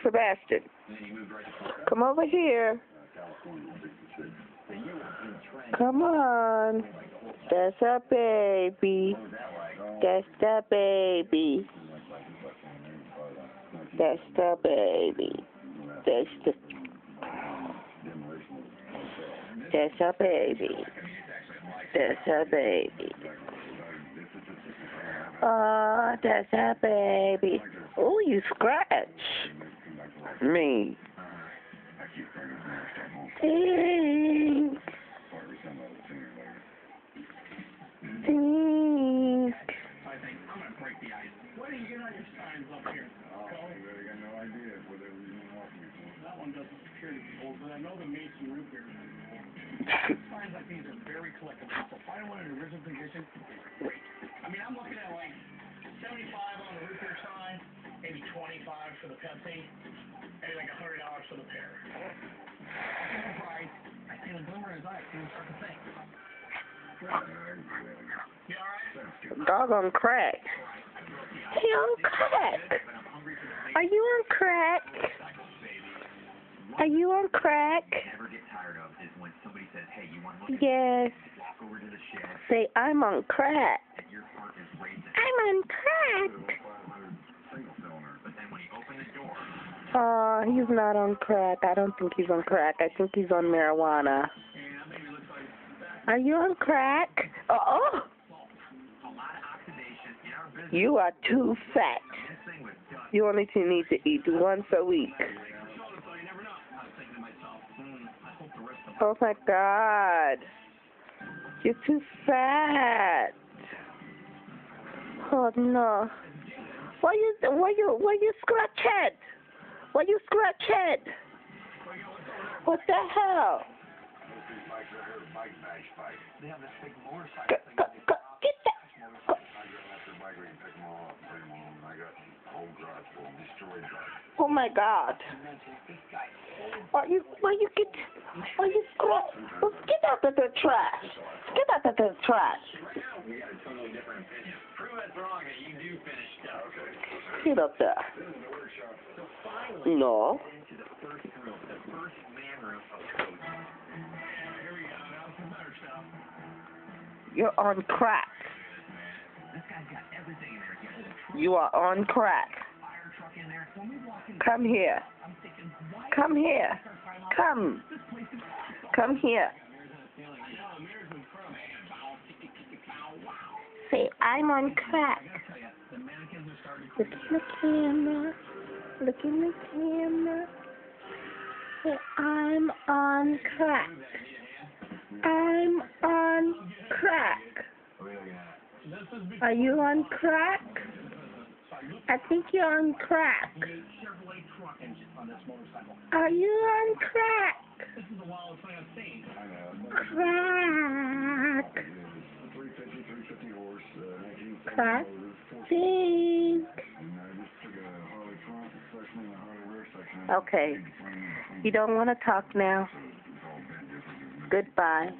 Sebastian, come over here. Come on. That's a baby. That's the baby. That's the baby. That's a baby. That's a baby. Oh, that's a baby. Oh, you scratch me. Tink. Tink. That one doesn't appear to be old, but I know the Mason root beer. Signs like these are very collectible. So find one in original condition, great. I mean, I'm looking at like 75 on the root beer sign, maybe 25 for the Pepsi, maybe like $100 for the pear. Right. I see the glimmer in his eye. I see him start to think. You all right? Dog on crack. Hey, on crack. Are you on crack? Are you on crack? Yes. Say, I'm on crack. I'm on crack. He's not on crack. I don't think he's on crack. I think he's on marijuana. Are you on crack? Oh! You are too fat. You only need to eat once a week. Oh my God. You're too fat. Oh no. Why you scratch head? Why you scratch head? What the hell? Get that. Oh my God. Why you scratch? Get out of the trash. Get out of the trash. Get up there. No. You're on crack. You are on crack. Come here. Come here. Come. Come here. Say, I'm on crack. Look in the camera. Look in the camera. Say, I'm on crack. I'm on crack. Are you on crack? I think you're on crack. Are you on crack? Crack. Crack. Tink. Okay. You don't want to talk now. Goodbye.